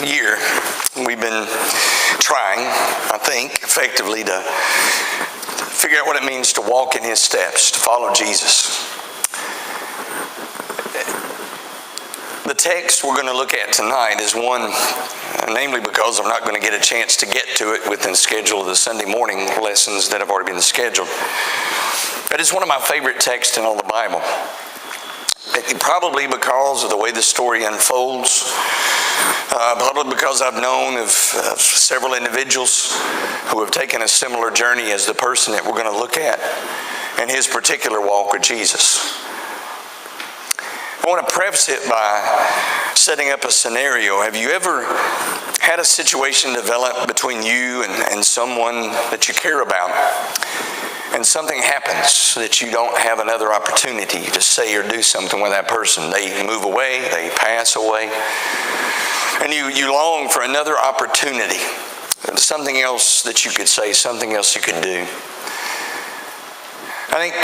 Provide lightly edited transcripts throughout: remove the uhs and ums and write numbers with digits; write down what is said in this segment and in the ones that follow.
year, we've been trying, I think, effectively to figure out what it means to walk in His steps, to follow Jesus. The text we're going to look at tonight is one, namely because I'm not going to get a chance to get to it within the schedule of the Sunday morning lessons that have already been scheduled. But it's one of my favorite texts in all the Bible. Probably because of the way the story unfolds. Probably because I've known of several individuals who have taken a similar journey as the person that we're going to look at and his particular walk with Jesus. I want to preface it by setting up a scenario. Have you ever had a situation develop between you and someone that you care about, and something happens that you don't have another opportunity to say or do something with that person? They move away, they pass away, and you long for another opportunity, something else that you could say, something else you could do. I think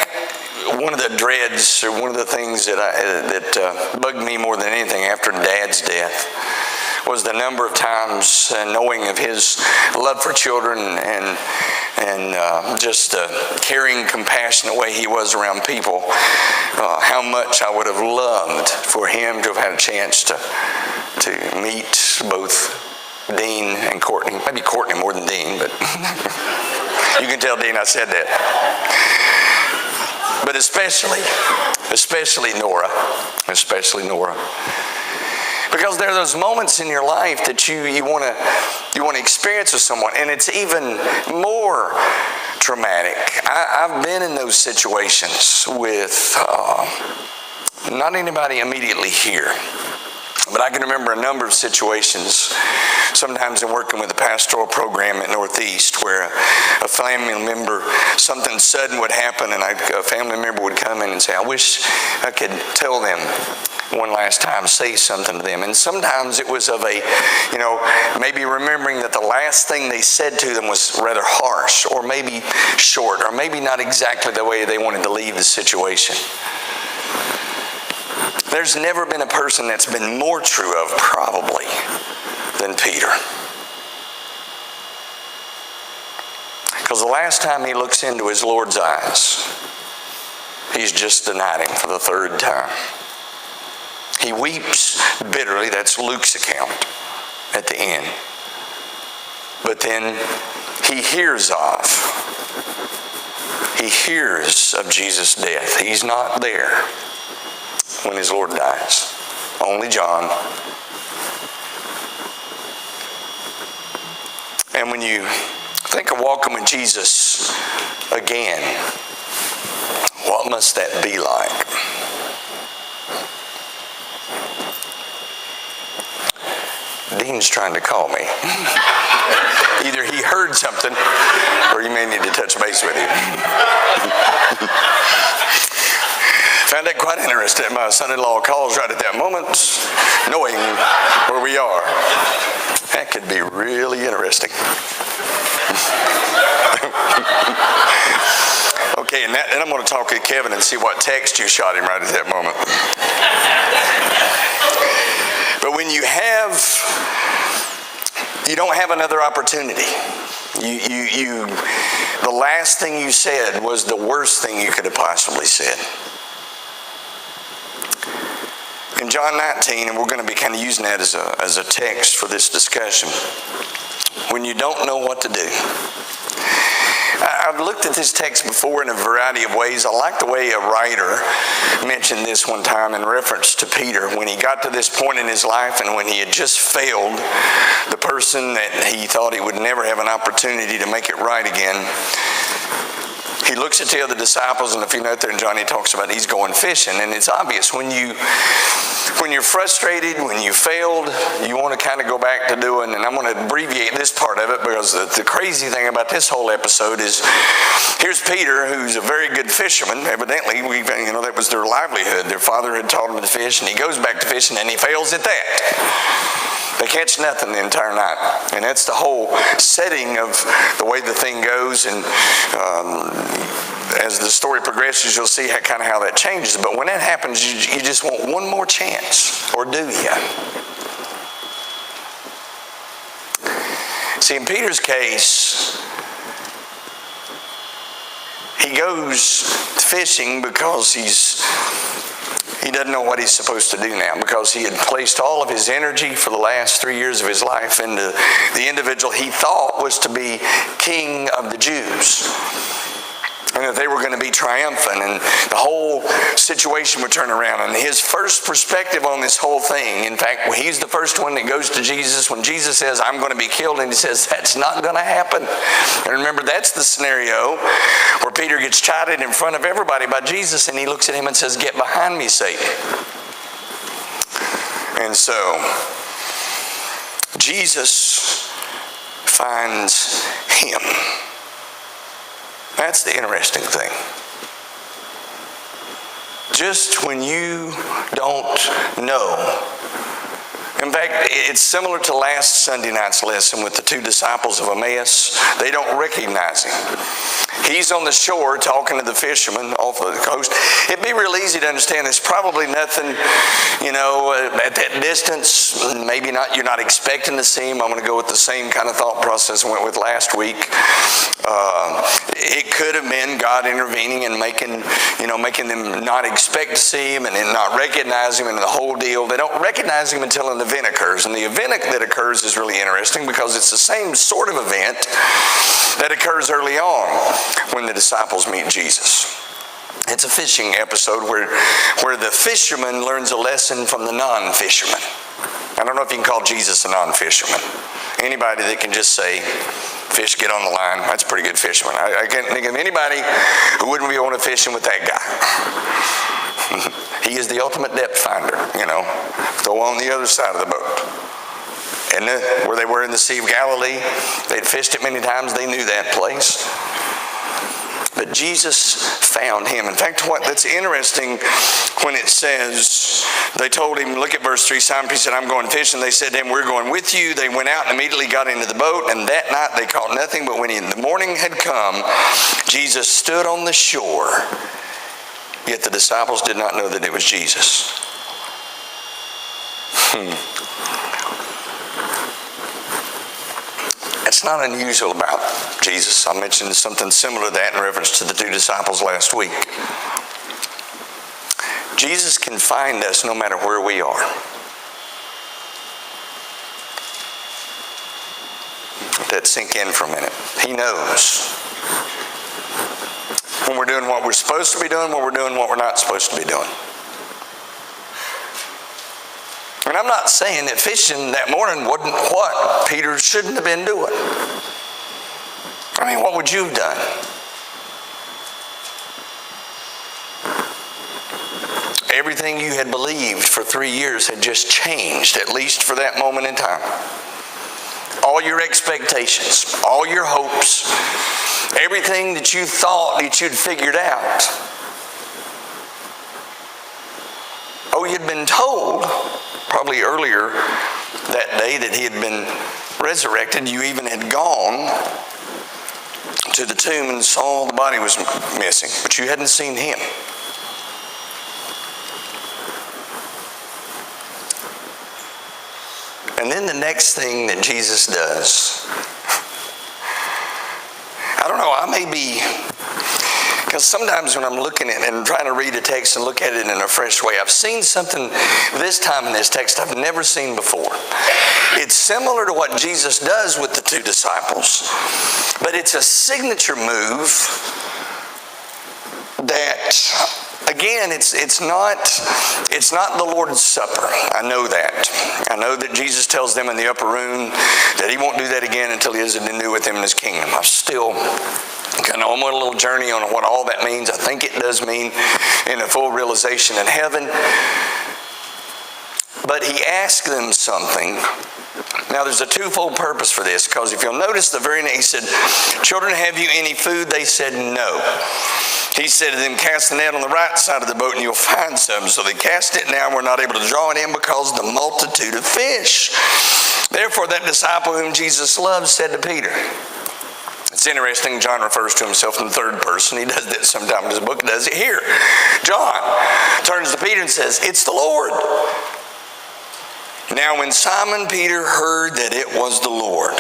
one of the dreads, or one of the things that bugged me more than anything after Dad's death, was the number of times, knowing of his love for children and just caring, compassionate way he was around people, how much I would have loved for him to have had a chance to meet both Dean and Courtney. Maybe Courtney more than Dean, but you can tell Dean I said that. But especially Nora. Because there are those moments in your life that you want to experience with someone, and it's even more traumatic. I've been in those situations with not anybody immediately here, but I can remember a number of situations, sometimes in working with a pastoral program at Northeast, where a family member, something sudden would happen, and a family member would come in and say, I wish I could tell them one last time, say something to them. And sometimes it was of maybe remembering that the last thing they said to them was rather harsh, or maybe short, or maybe not exactly the way they wanted to leave the situation. There's never been a person that's been more true of, probably, than Peter. Because the last time he looks into his Lord's eyes, he's just denied him for the third time. He weeps bitterly. That's Luke's account at the end. But then he hears of Jesus' death. He's not there when his Lord dies. Only John. And when you think of walking with Jesus again, what must that be like? Dean's trying to call me. Either he heard something, or he may need to touch base with you. Found that quite interesting. My son-in-law calls right at that moment, knowing where we are. That could be really interesting. Okay, and I'm going to talk to Kevin and see what text you shot him right at that moment. But when you don't have another opportunity. The last thing you said was the worst thing you could have possibly said. In John 19, and we're going to be kind of using that as a text for this discussion, when you don't know what to do. I've looked at this text before in a variety of ways. I like the way a writer mentioned this one time in reference to Peter. When he got to this point in his life and when he had just failed the person that he thought he would never have an opportunity to make it right again, he looks at the other disciples, and if you note there in John, he talks about he's going fishing. And it's obvious when you're frustrated, when you failed, you want to kind of go back to doing, and I'm going to abbreviate this part of it because the crazy thing about this whole episode is here's Peter, who's a very good fisherman. Evidently, that was their livelihood. Their father had taught him to fish, and he goes back to fishing, and he fails at that. They catch nothing the entire night. And that's the whole setting of the way the thing goes. And as the story progresses, you'll see how that changes. But when that happens, you just want one more chance. Or do you? See, in Peter's case, he goes fishing because he doesn't know what he's supposed to do now, because he had placed all of his energy for the last 3 years of his life into the individual he thought was to be king of the Jews. And that they were going to be triumphant and the whole situation would turn around. And his first perspective on this whole thing, in fact, he's the first one that goes to Jesus when Jesus says, I'm going to be killed, and he says, that's not going to happen. And remember, that's the scenario where Peter gets chided in front of everybody by Jesus, and he looks at him and says, get behind me, Satan. And so, Jesus finds him. That's the interesting thing. Just when you don't know. In fact, it's similar to last Sunday night's lesson with the two disciples of Emmaus. They don't recognize him. He's on the shore talking to the fishermen off the coast. It'd be real easy to understand there's probably nothing, at that distance. Maybe not. You're not expecting to see him. I'm going to go with the same kind of thought process I went with last week. It could have been God intervening and making them not expect to see him and then not recognize him and the whole deal. They don't recognize him until an event occurs. And the event that occurs is really interesting because it's the same sort of event that occurs early on when the disciples meet Jesus. It's a fishing episode where the fisherman learns a lesson from the non-fisherman. I don't know if you can call Jesus a non-fisherman. Anybody that can just say, fish, get on the line, that's a pretty good fisherman. I can't think of anybody who wouldn't be on a fishing with that guy. He is the ultimate depth finder, Throw on the other side of the boat. And where they were in the Sea of Galilee, they'd fished it many times, they knew that place. But Jesus found him. In fact, that's interesting when it says, they told him, look at verse 3, Simon Peter said, I'm going fishing. They said to him, we're going with you. They went out and immediately got into the boat, and that night they caught nothing. But when the morning had come, Jesus stood on the shore. Yet the disciples did not know that it was Jesus. It's not unusual about Jesus. I mentioned something similar to that in reference to the two disciples last week. Jesus can find us no matter where we are. Let that sink in for a minute. He knows when we're doing what we're supposed to be doing, when we're doing what we're not supposed to be doing. And I'm not saying that fishing that morning wasn't what Peter shouldn't have been doing. I mean, what would you have done? Everything you had believed for 3 years had just changed, at least for that moment in time. All your expectations, all your hopes, everything that you thought that you'd figured out. Oh, you'd been told probably earlier that day that he had been resurrected. You even had gone to the tomb and saw the body was missing, but you hadn't seen him. And then the next thing that Jesus does, I don't know, I may be, because sometimes when I'm looking at it and trying to read a text and look at it in a fresh way, I've seen something this time in this text I've never seen before. It's similar to what Jesus does with the two disciples, but it's a signature move that, again, it's not the Lord's Supper. I know that. I know that Jesus tells them in the upper room that he won't do that again until he has been new with him in his kingdom. I'm still kind of on a little journey on what all that means. I think it does mean in a full realization in heaven. But he asked them something. Now there's a twofold purpose for this, because if you'll notice the very next, he said, children, have you any food? They said no. He said to them, cast the net on the right side of the boat and you'll find some. So they cast it. Now we're not able to draw it in because of the multitude of fish. Therefore that disciple whom Jesus loved said to Peter. It's interesting, John refers to himself in the third person. He does that sometime in his book. He does it here. John turns to Peter and says, it's the Lord. Now when Simon Peter heard that it was the Lord,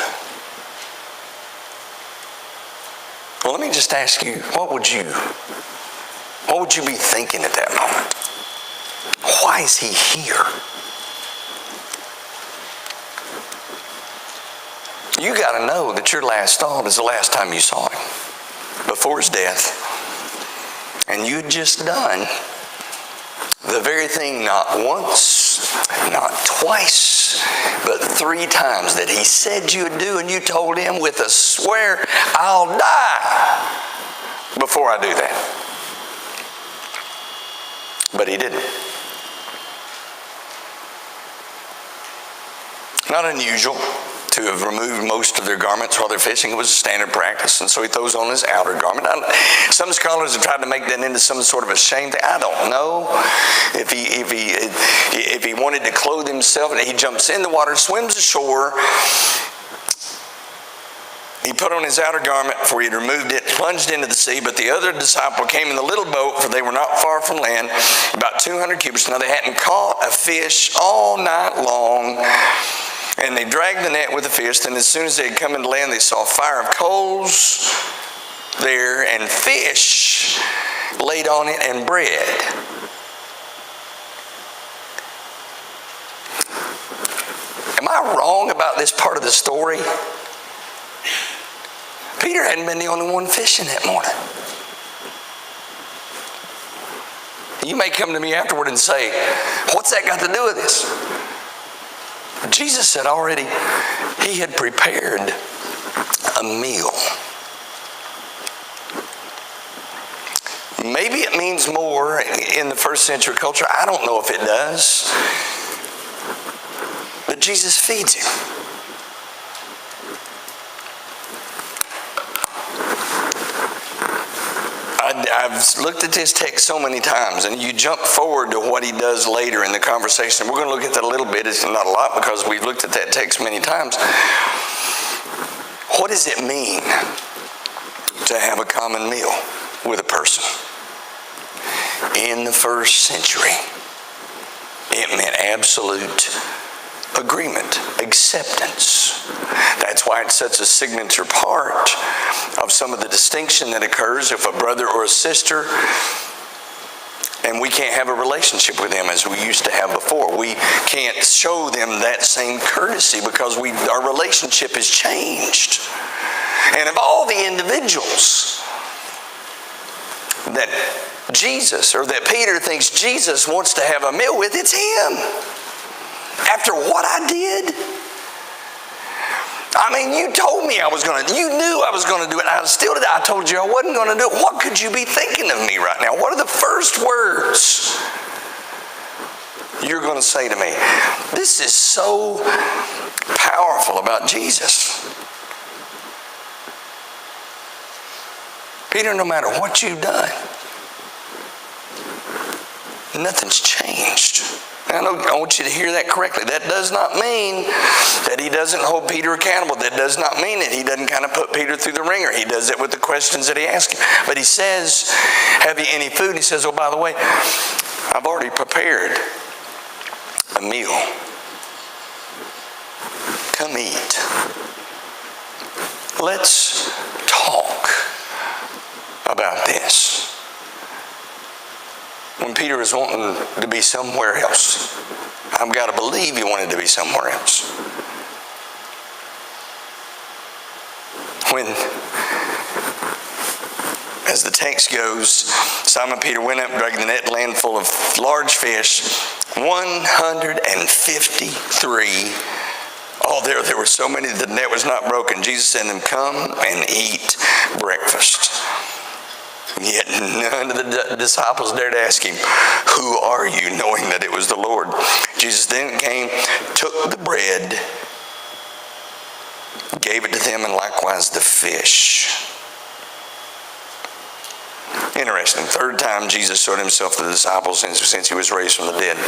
Well, let me just ask you, what would you be thinking at that moment? Why is he here? You got to know that your last thought is the last time you saw him, before his death. And you'd just done the very thing not once, not twice, but 3 times that he said you would do, and you told him with a swear, I'll die before I do that. But he didn't. Not unusual to have removed most of their garments while they're fishing. It was a standard practice, and so he throws on his outer garment. Some scholars have tried to make that into some sort of a shame thing. I don't know if he wanted to clothe himself, and he jumps in the water, swims ashore. He put on his outer garment, for he had removed it, plunged into the sea. But the other disciple came in the little boat, for they were not far from land, about 200 cubits. Now they hadn't caught a fish all night long. And they dragged the net with the fish. Then as soon as they had come into land, they saw a fire of coals there, and fish laid on it, and bread. Am I wrong about this part of the story? Peter hadn't been the only one fishing that morning. You may come to me afterward and say, what's that got to do with this? Jesus said already he had prepared a meal. Maybe it means more in the first century culture. I don't know if it does. But Jesus feeds him. I've looked at this text so many times, and you jump forward to what he does later in the conversation. We're going to look at that a little bit. It's not a lot because we've looked at that text many times. What does it mean to have a common meal with a person? In the first century, it meant absolute agreement, acceptance. That's why it's such a signature part of some of the distinction that occurs if a brother or a sister, and we can't have a relationship with them as we used to have before. We can't show them that same courtesy because our relationship has changed. And of all the individuals that Jesus, or that Peter thinks Jesus wants to have a meal with, it's him. After what I did? I mean, you told me you knew I was going to do it. I still did it. I told you I wasn't going to do it. What could you be thinking of me right now? What are the first words you're going to say to me? This is so powerful about Jesus. Peter, no matter what you've done, nothing's changed. I want you to hear that correctly. That does not mean that he doesn't hold Peter accountable. That does not mean that he doesn't kind of put Peter through the ringer. He does it with the questions that he asks him. But he says, have you any food? He says, oh, by the way, I've already prepared a meal. Come eat. Let's talk about this. When Peter was wanting to be somewhere else, I've got to believe he wanted to be somewhere else. When, as the text goes, Simon Peter went up, dragging the net, land full of large fish, 153. Oh, there were so many that the net was not broken. Jesus said to them, come and eat breakfast. Yet none of the disciples dared ask him, who are you, knowing that it was the Lord? Jesus then came, took the bread, gave it to them, and likewise the fish. Interesting. Third time Jesus showed himself to the disciples since he was raised from the dead.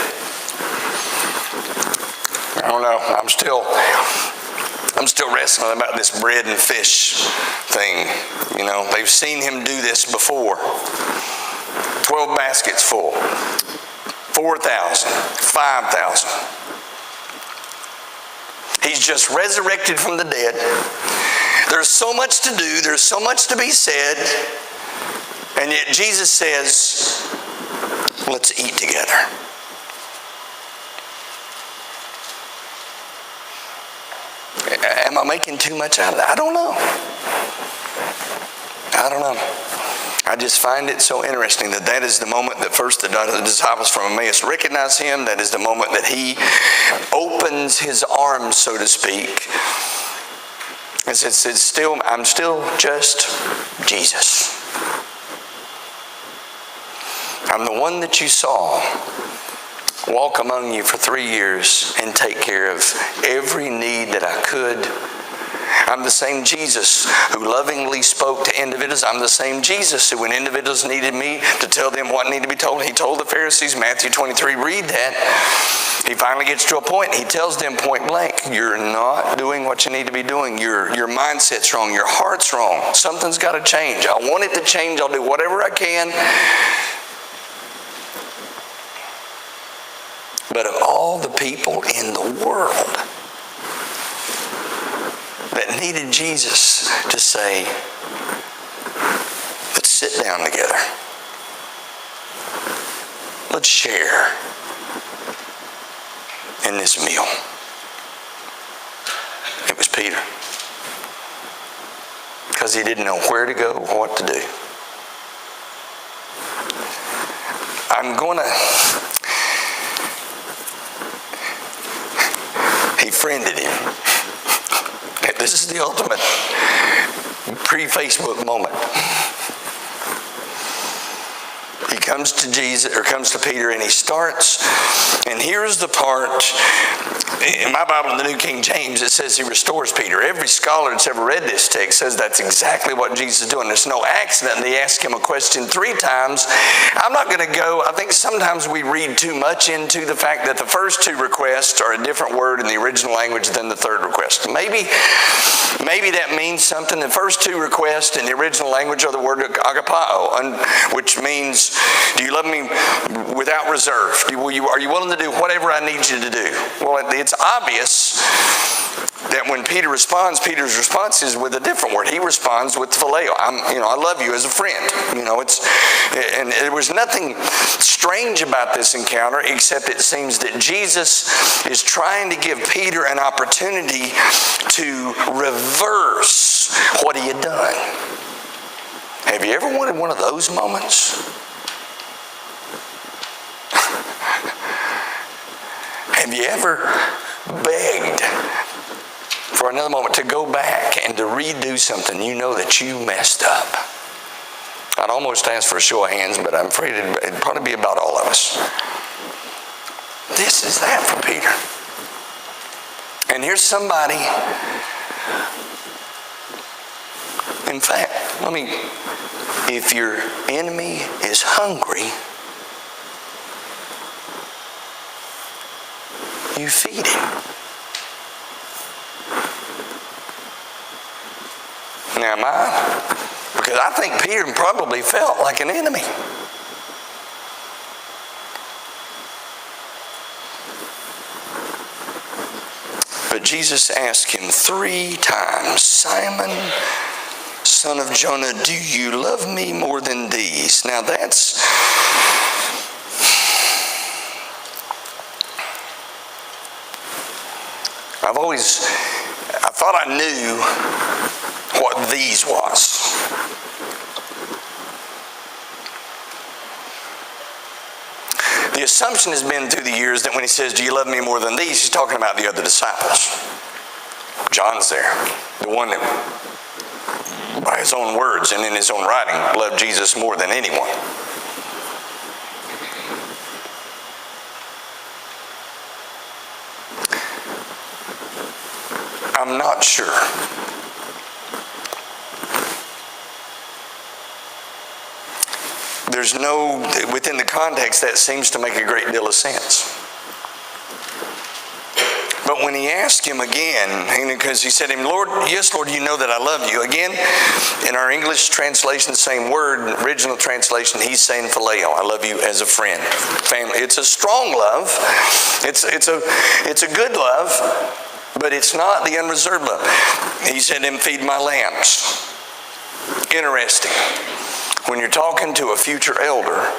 I don't know. I'm still wrestling about this bread and fish thing. You know, they've seen him do this before. 12 baskets full. 4,000. 5,000. He's just resurrected from the dead. There's so much to do. There's so much to be said. And yet Jesus says, let's eat together. Am I making too much out of that? I don't know. I just find it so interesting that is the moment that first the disciples from Emmaus recognize him. That is the moment that he opens his arms, so to speak. And says, I'm still just Jesus. I'm the one that you saw walk among you for 3 years and take care of every need that I could. I'm the same Jesus who lovingly spoke to individuals. I'm the same Jesus who, when individuals needed me to tell them what needed to be told, he told the Pharisees, Matthew 23, read that. He finally gets to a point. He tells them point blank, you're not doing what you need to be doing. Your mindset's wrong. Your heart's wrong. Something's got to change. I want it to change. I'll do whatever I can. But of all the people in the world that needed Jesus to say, let's sit down together. Let's share in this meal. It was Peter. Because he didn't know where to go or what to do. He friended him. This is the ultimate pre-Facebook moment. He comes to Jesus, or comes to Peter, and he starts, and here's the part, in my Bible, in the New King James, it says he restores Peter. Every scholar that's ever read this text says that's exactly what Jesus is doing. There's no accident. They ask him a question 3 times. I'm not going to go, I think sometimes we read too much into the fact that the first 2 requests are a different word in the original language than the third request. Maybe that means something. The first 2 requests in the original language are the word agapao, which means, do you love me without reserve? Are you willing to do whatever I need you to do? Well, it's obvious that when Peter responds, Peter's response is with a different word. He responds with phileo. I love you as a friend. And there was nothing strange about this encounter, except it seems that Jesus is trying to give Peter an opportunity to reverse what he had done. Have you ever wanted one of those moments? Have you ever begged for another moment to go back and to redo something you know that you messed up? I'd almost ask for a show of hands, but I'm afraid it'd probably be about all of us. This is that for Peter. And here's somebody, in fact, if your enemy is hungry, you feed him. Now, because I think Peter probably felt like an enemy. But Jesus asked him 3 times, Simon, son of Jonah, do you love me more than these? Now I thought I knew what these was. The assumption has been through the years that when he says, do you love me more than these, he's talking about the other disciples. John's there, the one that, by his own words and in his own writing, loved Jesus more than anyone. I'm not sure. Within the context, that seems to make a great deal of sense. But when he asked him again, because he said to him, Lord, yes, Lord, you know that I love you. Again, in our English translation, same word, original translation, he's saying phileo. I love you as a friend, family. It's a strong love. It's a good love. But it's not the unreserved love. He said, "Him feed my lambs." Interesting. When you're talking to a future elder,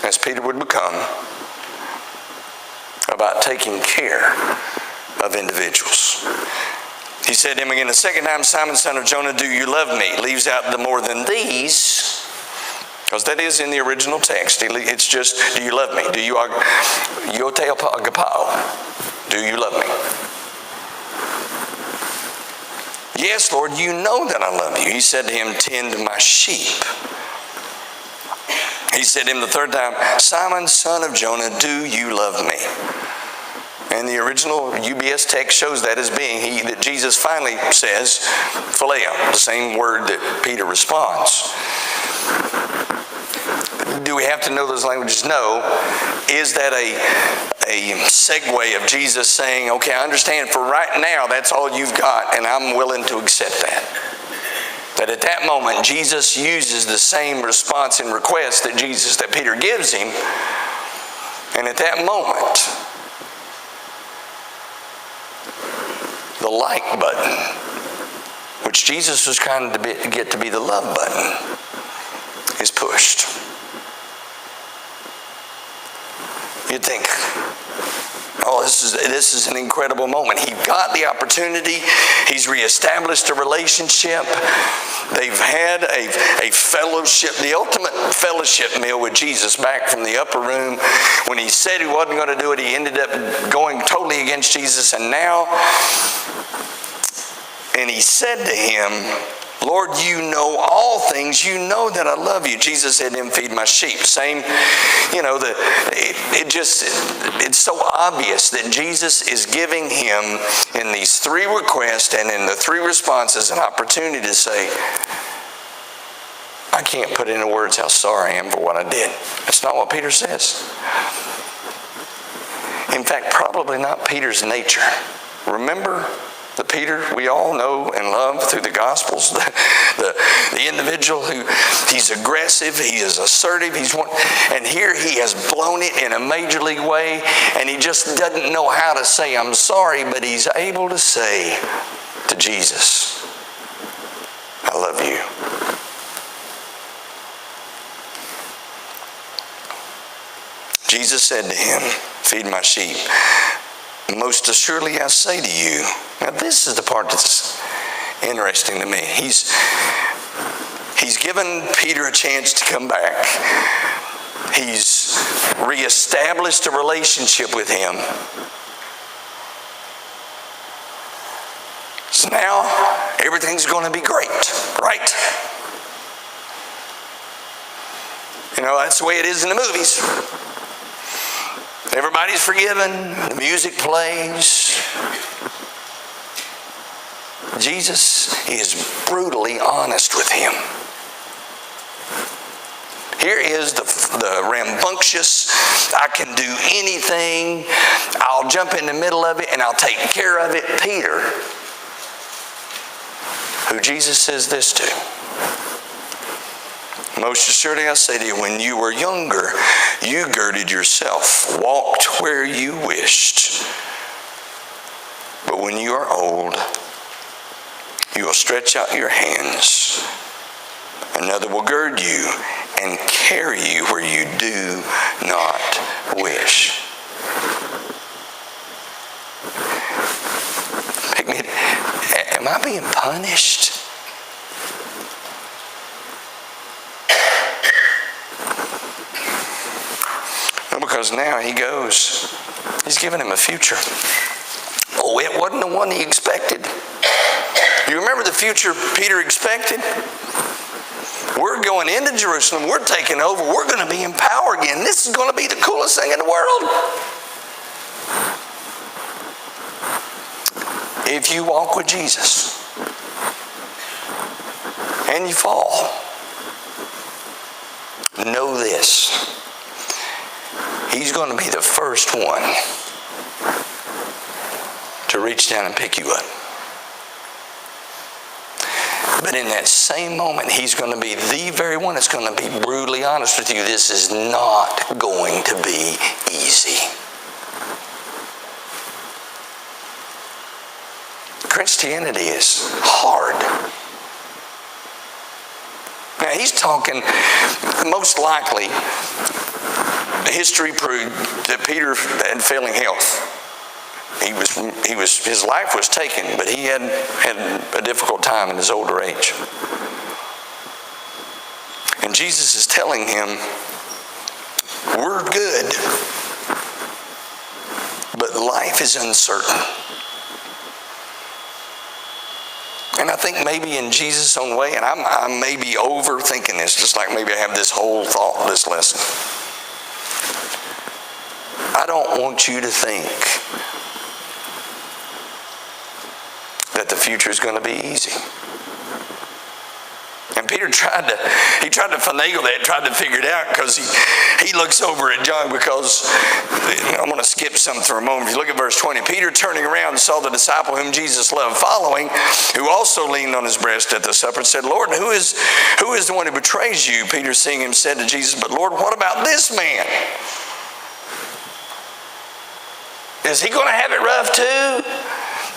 as Peter would become, about taking care of individuals. He said to him again the second time, "Simon, son of Jonah, do you love me?" Leaves out the "more than these," because that is in the original text. It's just, "Do you love me? Do you agapao? Do you love me?" "Yes, Lord, you know that I love you." He said to him, "Tend my sheep." He said to him the third time, "Simon, son of Jonah, do you love me?" And the original UBS text shows that as being that Jesus finally says, "Phileo," the same word that Peter responds. Do we have to know those languages? No. Is that a segue of Jesus saying, "Okay, I understand for right now that's all you've got, and I'm willing to accept that"? That at that moment, Jesus uses the same response and request that Peter gives him. And at that moment, the like button, which Jesus was trying to get to be the love button, is pushed. You'd think, oh, this is an incredible moment. He got the opportunity. He's reestablished a relationship. They've had a fellowship, the ultimate fellowship meal with Jesus back from the upper room. When he said he wasn't going to do it, he ended up going totally against Jesus. And he said to him, "Lord, you know all things. You know that I love you." Jesus said to him, "Feed my sheep." Same, it's so obvious that Jesus is giving him in these three requests and in the three responses an opportunity to say, "I can't put into words how sorry I am for what I did." That's not what Peter says. In fact, probably not Peter's nature. Remember the Peter we all know and love through the Gospels, the individual who he's aggressive, he is assertive, and here he has blown it in a major league way, and he just doesn't know how to say "I'm sorry," but he's able to say to Jesus, "I love you." Jesus said to him, "Feed my sheep. Most assuredly I say to you." Now this is the part that's interesting to me. He's given Peter a chance to come back. He's reestablished a relationship with him. So now everything's going to be great, right? That's the way it is in the movies. Everybody's forgiven. The music plays. Jesus is brutally honest with him. Here is the rambunctious, "I can do anything, I'll jump in the middle of it and I'll take care of it" Peter, who Jesus says this to. "Most assuredly I say to you, when you were younger, you girded yourself, walked where you wished. But when you are old, you will stretch out your hands. Another will gird you and carry you where you do not wish." Am I being punished? Because now he goes, he's given him a future. Oh, it wasn't the one he expected. You remember the future Peter expected? We're going into Jerusalem. We're taking over. We're going to be in power again. This is going to be the coolest thing in the world. If you walk with Jesus and you fall, know this: he's going to be the first one to reach down and pick you up. But in that same moment, he's going to be the very one that's going to be brutally honest with you. This is not going to be easy. Christianity is hard. Now he's talking, most likely, history proved that Peter had failing health. His life was taken, but he had a difficult time in his older age. And Jesus is telling him, we're good, but life is uncertain. And I think maybe in Jesus' own way, and I may be overthinking this, just like maybe I have this whole thought, this lesson. I don't want you to think that the future is going to be easy. And Peter tried to finagle that, tried to figure it out, because he looks over at John, because I'm going to skip something for a moment. If you look at verse 20, Peter turning around saw the disciple whom Jesus loved following, who also leaned on his breast at the supper, and said, Lord, who is the one who betrays you? Peter, seeing him, said to Jesus, but Lord, what about this man? Is he going to have it rough too?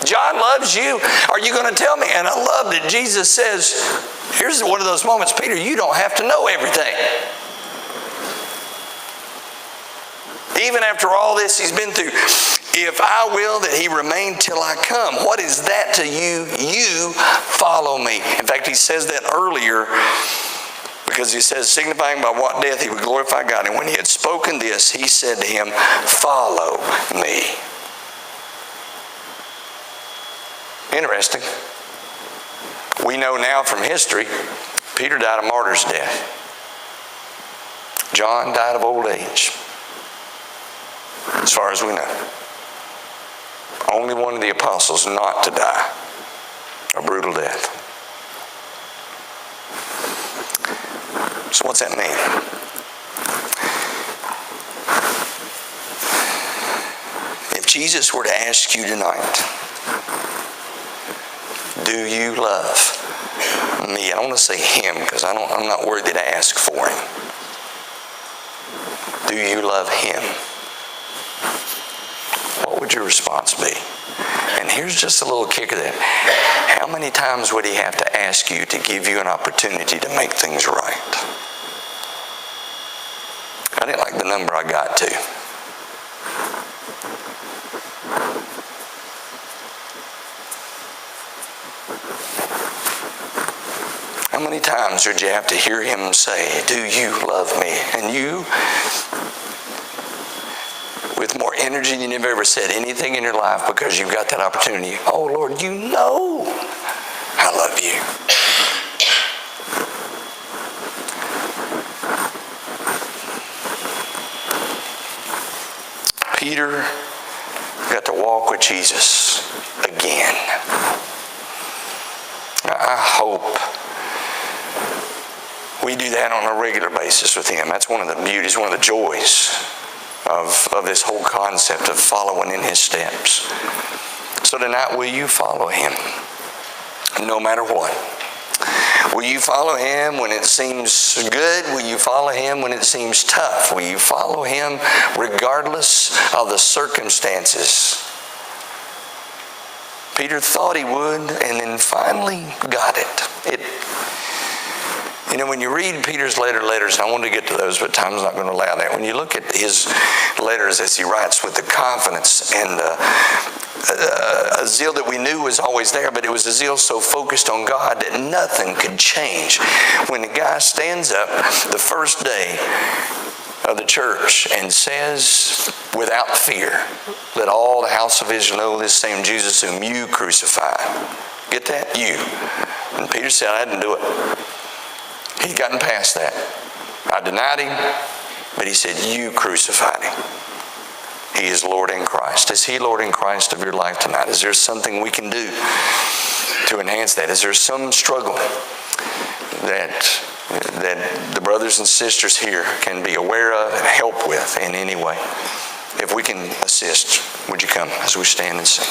John loves you. Are you going to tell me? And I love that Jesus says, here's one of those moments, Peter, you don't have to know everything. Even after all this he's been through, if I will that he remain till I come, what is that to you? You follow me. In fact, he says that earlier, because he says, signifying by what death he would glorify God. And when he had spoken this, he said to him, follow me. Interesting. We know now from history, Peter died a martyr's death. John died of old age. As far as we know. Only one of the apostles not to die a brutal death. So what's that mean? If Jesus were to ask you tonight, do you love me? I don't want to say him, because I'm not worthy to ask for him. Do you love him? What would your response be? And here's just a little kicker there. How many times would he have to ask you to give you an opportunity to make things right? I didn't like the number I got to. How many times would you have to hear him say, do you love me? And you, with more energy than you've ever said anything in your life, because you've got that opportunity, oh Lord, you know I love you. Peter got to walk with Jesus again. I hope we do that on a regular basis with him. That's one of the beauties, one of the joys of this whole concept of following in his steps. So tonight, will you follow him no matter what? Will you follow him when it seems good? Will you follow him when it seems tough? Will you follow him regardless of the circumstances? Peter thought he would, and then finally got it. When you read Peter's letters, and I wanted to get to those, but time's not going to allow that. When you look at his letters as he writes with the confidence and a zeal that we knew was always there, but it was a zeal so focused on God that nothing could change. When the guy stands up the first day of the church and says, without fear, let all the house of Israel know this same Jesus whom you crucified. Get that? You. And Peter said, I didn't do it. He'd gotten past that. I denied him, but he said, you crucified him. He is Lord in Christ. Is he Lord in Christ of your life tonight? Is there something we can do to enhance that? Is there some struggle that the brothers and sisters here can be aware of and help with in any way? If we can assist, would you come as we stand and sing?